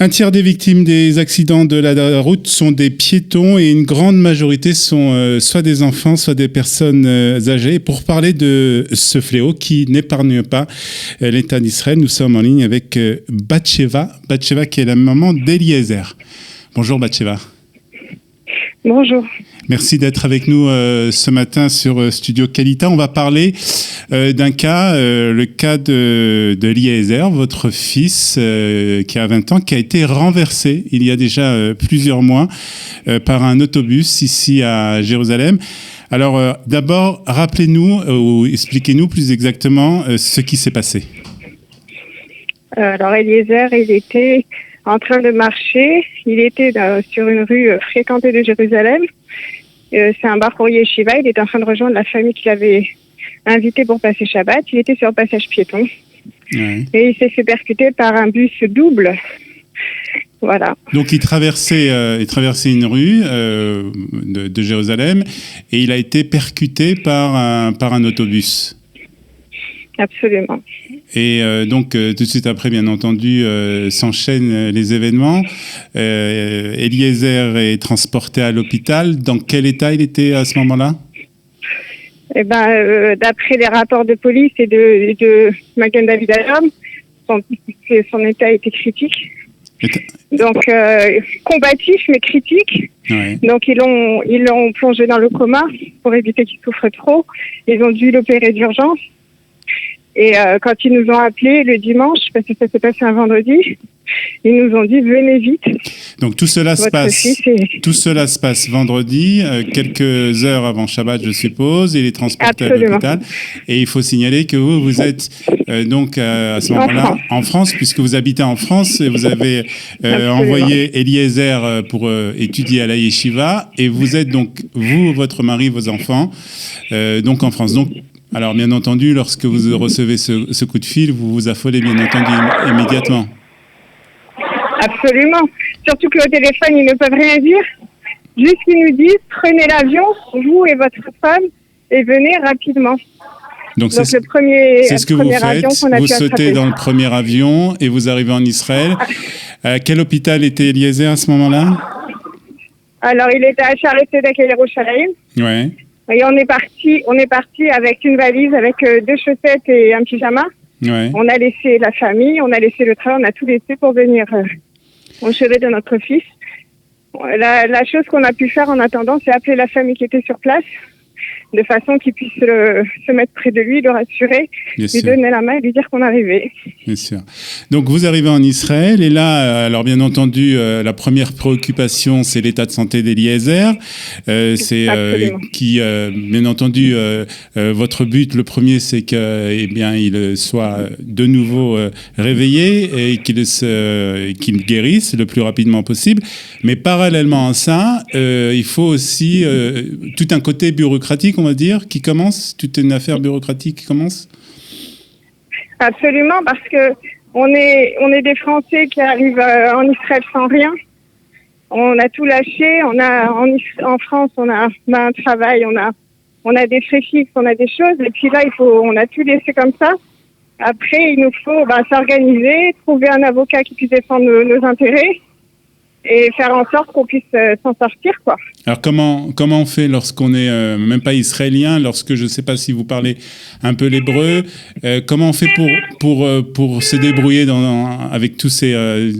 Un tiers des victimes des accidents de la route sont des piétons et une grande majorité sont soit des enfants, soit des personnes âgées. Pour parler de ce fléau qui n'épargne pas l'État d'Israël, nous sommes en ligne avec Batsheva qui est la maman d'Eliezer. Bonjour Batsheva. Bonjour. Merci d'être avec nous ce matin sur Studio Kalita. On va parler d'un cas, le cas de Eliezer, votre fils qui a 20 ans, qui a été renversé il y a déjà plusieurs mois par un autobus ici à Jérusalem. Alors d'abord, rappelez-nous ou expliquez-nous plus exactement ce qui s'est passé. Alors Eliezer, il était en train de marcher. Il était sur une rue fréquentée de Jérusalem. C'est un bar pour Yeshiva. Il était en train de rejoindre la famille qu'il avait invitée pour passer Shabbat. Il était sur le passage piéton. Ouais. Et il s'est fait percuter par un bus double. Voilà. Donc il traversait une rue de Jérusalem et il a été percuté par un autobus. Absolument. Et donc, tout de suite après, bien entendu, s'enchaînent les événements. Eliezer est transporté à l'hôpital. Dans quel état il était à ce moment-là ? Eh ben, d'après les rapports de police et de Magen David Adom, son état était critique. Donc, combatif, mais critique. Ouais. Donc, ils l'ont plongé dans le coma pour éviter qu'il souffre trop. Ils ont dû l'opérer d'urgence. Et quand ils nous ont appelés le dimanche, parce que ça s'est passé un vendredi, ils nous ont dit venez vite. Donc tout cela se passe vendredi, quelques heures avant Shabbat, je suppose. Il est transporté à l'hôpital. Et il faut signaler que vous êtes donc à ce moment-là en France, puisque vous habitez en France et vous avez envoyé Eliezer pour étudier à la Yeshiva. Et vous êtes donc, vous, votre mari, vos enfants, donc en France. Donc, alors, bien entendu, lorsque vous recevez ce coup de fil, vous vous affolez, bien entendu, immédiatement. Absolument. Surtout qu'au téléphone, ils ne peuvent rien dire. Juste qu'ils nous disent, prenez l'avion, vous et votre femme, et venez rapidement. Donc c'est ce que vous faites. Vous sautez dans le premier avion et vous arrivez en Israël. À quel hôpital était Eliezer à ce moment-là ? Alors, il était à Shaare Tzedek et Yerushalayim. Ouais. Et on est parti avec une valise, avec 2 chaussettes et un pyjama. Ouais. On a laissé la famille, on a laissé le travail, on a tout laissé pour venir au chevet de notre fils. La chose qu'on a pu faire en attendant, c'est appeler la famille qui était sur place, de façon qu'il puisse se mettre près de lui, le rassurer, lui donner la main et lui dire qu'on arrivait. Bien sûr. Donc vous arrivez en Israël et là, alors bien entendu, la première préoccupation, c'est l'état de santé d'Eliezer. C'est qui, bien entendu, votre but, le premier, c'est qu'il soit de nouveau réveillé et qu'il guérisse le plus rapidement possible. Mais parallèlement à ça, il faut aussi tout un côté bureaucratique, on va dire, qui commence, toute une affaire bureaucratique qui commence. Absolument, parce que on est des Français qui arrivent en Israël sans rien. On a tout lâché. En France, on a un travail, on a des frais fixes, on a des choses. Et puis là, on a tout laissé comme ça. Après, il nous faut s'organiser, trouver un avocat qui puisse défendre nos intérêts et faire en sorte qu'on puisse s'en sortir, quoi. Alors comment on fait lorsqu'on n'est même pas israélien, lorsque je ne sais pas si vous parlez un peu l'hébreu, comment on fait pour se débrouiller avec tous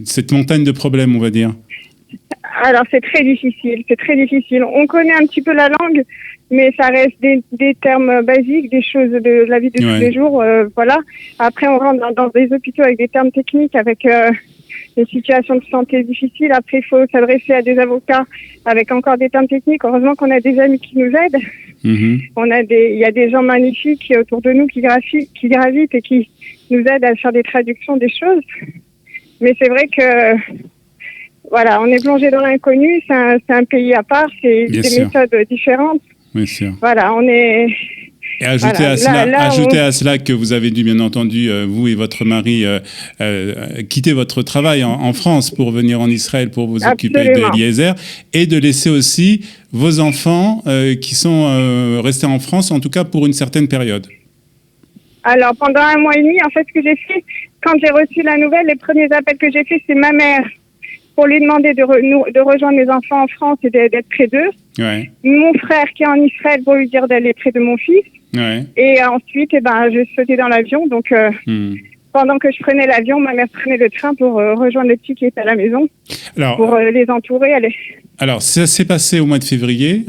cette montagne de problèmes, on va dire? Alors c'est très difficile. On connaît un petit peu la langue, mais ça reste des termes basiques, des choses de la vie de tous les jours, voilà. Après on rentre dans des hôpitaux avec des termes techniques, avec des situations de santé difficiles. Après, il faut s'adresser à des avocats avec encore des termes techniques. Heureusement qu'on a des amis qui nous aident. Mm-hmm. Il y a des gens magnifiques autour de nous qui gravitent et qui nous aident à faire des traductions des choses. Mais c'est vrai que, voilà, on est plongé dans l'inconnu. C'est un pays à part. C'est des méthodes différentes. Bien sûr. Voilà, on est... Et ajoutez à cela que vous avez dû, bien entendu, vous et votre mari, quitter votre travail en France pour venir en Israël pour vous occuper d'Eliezer et de laisser aussi vos enfants qui sont restés en France, en tout cas pour une certaine période. Alors, pendant 1 mois et demi, en fait, ce que j'ai fait, quand j'ai reçu la nouvelle, les premiers appels que j'ai faits, c'est ma mère pour lui demander de rejoindre mes enfants en France et d'être près d'eux. Ouais. Mon frère qui est en Israël pour lui dire d'aller près de mon fils. Ouais. Et ensuite, je sautais dans l'avion. Donc, pendant que je prenais l'avion, ma mère prenait le train pour rejoindre le petit qui était à la maison, pour les entourer. Alors, ça s'est passé au mois de février,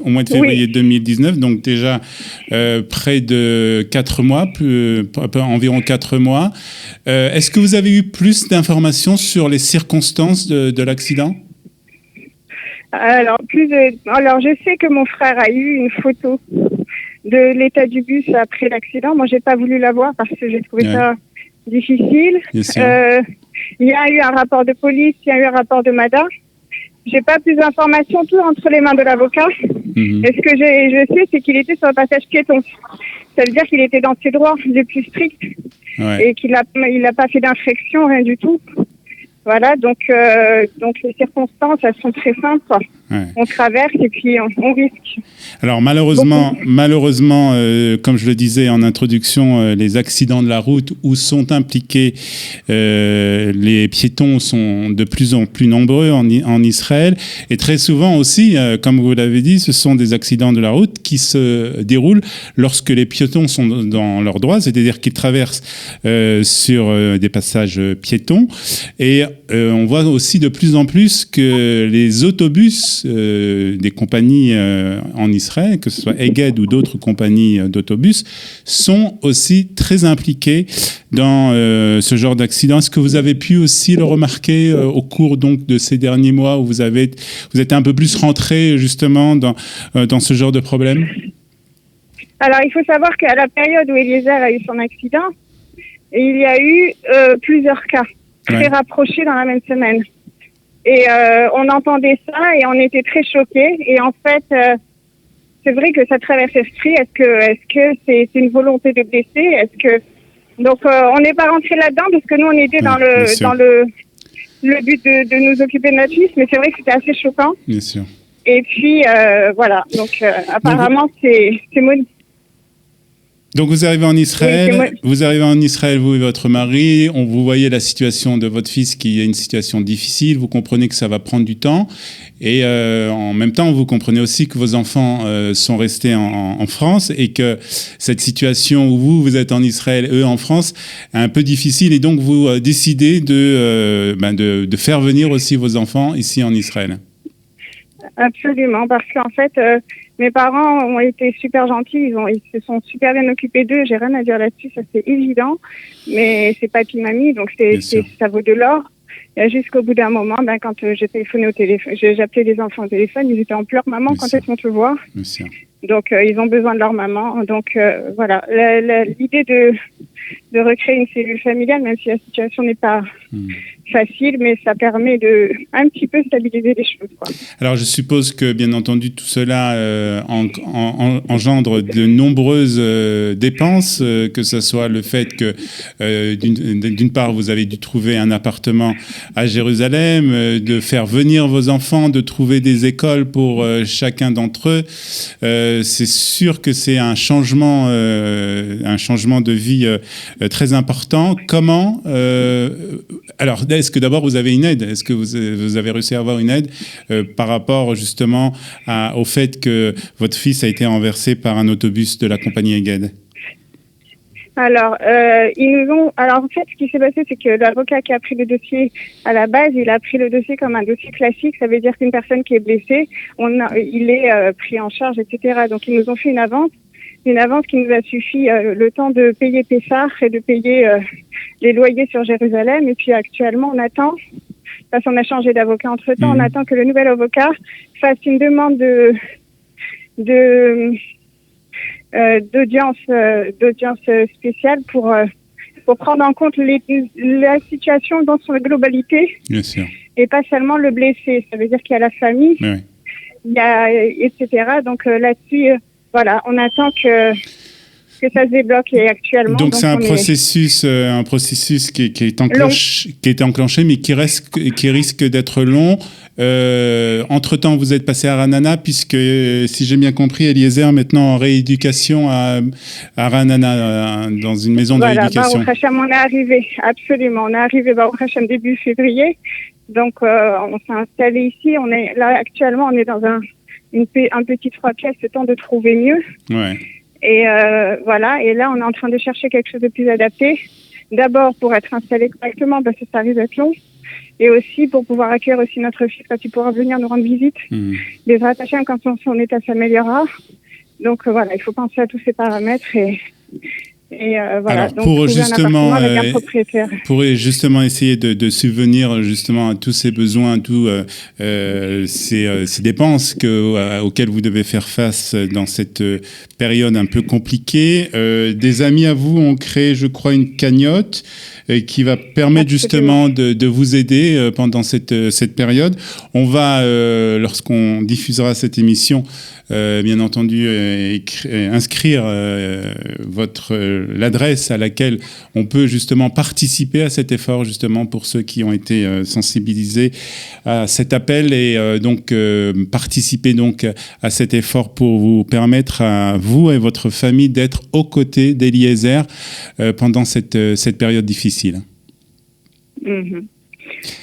au mois de février 2019, donc déjà près de 4 mois, environ 4 mois. Est-ce que vous avez eu plus d'informations sur les circonstances de l'accident ? Alors, je sais que mon frère a eu une photo de l'état du bus après l'accident. Moi, j'ai pas voulu la voir parce que j'ai trouvé ça difficile. Il y a eu un rapport de police, il y a eu un rapport de MADA. J'ai pas plus d'informations, tout entre les mains de l'avocat. Et ce que je sais, c'est qu'il était sur le passage piéton. Ça veut dire qu'il était dans ses droits les plus stricts et qu'il a pas fait d'infraction, rien du tout. Voilà, donc les circonstances, elles sont très simples. Ouais. On traverse et puis on risque. Alors malheureusement, comme je le disais en introduction, les accidents de la route où sont impliqués les piétons sont de plus en plus nombreux en Israël. Et très souvent aussi, comme vous l'avez dit, ce sont des accidents de la route qui se déroulent lorsque les piétons sont dans leurs droits, c'est-à-dire qu'ils traversent sur des passages piétons. Et on voit aussi de plus en plus que les autobus des compagnies en Israël, que ce soit Egged ou d'autres compagnies d'autobus, sont aussi très impliqués dans ce genre d'accident. Est-ce que vous avez pu aussi le remarquer au cours donc de ces derniers mois où vous êtes un peu plus rentré justement dans ce genre de problème ? Alors, il faut savoir qu'à la période où Eliezer a eu son accident, il y a eu plusieurs cas très rapprochés dans la même semaine. Et on entendait ça et on était très choqués. Et en fait, c'est vrai que ça traverse l'esprit. Est-ce que c'est une volonté de blesser ? Donc on n'est pas rentré là-dedans parce que nous on était dans le but de nous occuper de notre fils. Mais c'est vrai que c'était assez choquant. Bien sûr. Et puis voilà. Donc apparemment c'est maudit. Donc vous arrivez en Israël, vous et votre mari, vous voyez la situation de votre fils qui est une situation difficile, vous comprenez que ça va prendre du temps et en même temps vous comprenez aussi que vos enfants sont restés en France et que cette situation où vous êtes en Israël, eux en France, est un peu difficile et donc vous décidez de faire venir aussi vos enfants ici en Israël. Absolument, parce qu'en fait, mes parents ont été super gentils, ils se sont super bien occupés d'eux, j'ai rien à dire là-dessus, ça c'est évident, mais c'est papy-mamie, donc ça vaut de l'or. Jusqu'au bout d'un moment, quand j'ai téléphoné au téléphone, j'ai appelé les enfants au téléphone, ils étaient en pleurs, maman, quand est-ce qu'on te voit ? Donc ils ont besoin de leur maman, donc voilà. L'idée de recréer une cellule familiale, même si la situation n'est pas facile, mais ça permet de un petit peu stabiliser les choses, quoi. Alors je suppose que bien entendu tout cela engendre de nombreuses dépenses, que ce soit le fait que d'une part vous avez dû trouver un appartement à Jérusalem, de faire venir vos enfants, de trouver des écoles pour chacun d'entre eux. C'est sûr que c'est un changement de vie très important. Comment alors, est-ce que d'abord vous avez une aide ? Est-ce que vous avez réussi à avoir une aide par rapport justement au fait que votre fils a été renversé par un autobus de la compagnie Egged ? Alors, en fait, ce qui s'est passé, c'est que l'avocat qui a pris le dossier à la base, il a pris le dossier comme un dossier classique. Ça veut dire qu'une personne qui est blessée, il est pris en charge, etc. Donc, ils nous ont fait une avance qui nous a suffi le temps de payer Pessah et de payer les loyers sur Jérusalem. Et puis actuellement, on attend, parce qu'on a changé d'avocat entre-temps, on attend que le nouvel avocat fasse une demande d'audience spéciale pour prendre en compte la situation dans son globalité. Bien sûr. Et pas seulement le blessé. Ça veut dire qu'il y a la famille, il y a, etc. Donc là-dessus... voilà, on attend que ça se débloque et actuellement... Donc c'est un processus qui est enclenché, mais qui risque d'être long. Entre-temps, vous êtes passé à Ra'anana, puisque, si j'ai bien compris, Eliezer, maintenant en rééducation à Ra'anana, dans une maison de rééducation. Baruch Hashem, on est arrivé, absolument. On est arrivé, Baruch Hashem, début février. Donc, on s'est installé ici. On est là actuellement, on est dans un petit 3 pièces, le temps de trouver mieux. Ouais. Et voilà. Et là, on est en train de chercher quelque chose de plus adapté. D'abord pour être installé correctement, parce que ça risque d'être long. Et aussi pour pouvoir accueillir aussi notre fils quand il pourra venir nous rendre visite. Les rattacher quand son état s'améliorera. Donc voilà, il faut penser à tous ces paramètres et voilà. Alors, donc, pour justement, pour justement essayer de subvenir justement à tous ces besoins, à tous ces dépenses auxquelles vous devez faire face dans cette période un peu compliquée, des amis à vous ont créé, je crois, une cagnotte qui va permettre justement de vous aider pendant cette période. On va, lorsqu'on diffusera cette émission, bien entendu, inscrire l'adresse à laquelle on peut justement participer à cet effort, justement pour ceux qui ont été sensibilisés à cet appel et donc participer donc à cet effort pour vous permettre à vous et votre famille d'être aux côtés d'Eliezer pendant cette période difficile.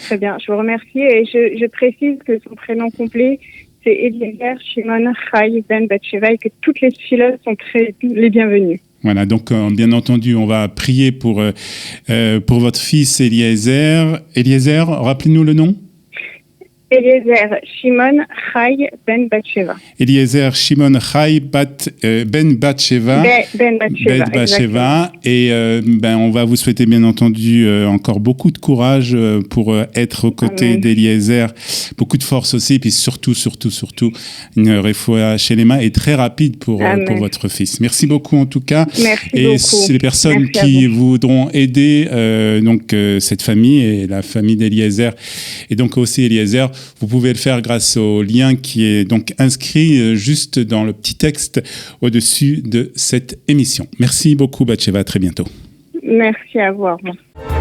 Très bien, je vous remercie et je précise que son prénom complet c'est Eliezer Shimon Chai Ben Batsheva et que toutes les filles sont les bienvenues. Voilà, donc bien entendu, on va prier pour votre fils Eliezer. Eliezer, rappelez-nous le nom. Eliezer Shimon Chai Ben Batsheva. Eliezer Shimon Chai Ben Batsheva. Ben Batsheva. Et on va vous souhaiter bien entendu encore beaucoup de courage pour être aux côtés d'Eliezer. Beaucoup de force aussi, et puis surtout une refoua shelema et très rapide pour votre fils. Merci beaucoup en tout cas. Merci et beaucoup. Les personnes qui voudront aider cette famille et la famille d'Eliezer et donc aussi Eliezer, vous pouvez le faire grâce au lien qui est donc inscrit juste dans le petit texte au-dessus de cette émission. Merci beaucoup, Batsheva. À très bientôt. Merci à vous. Au revoir.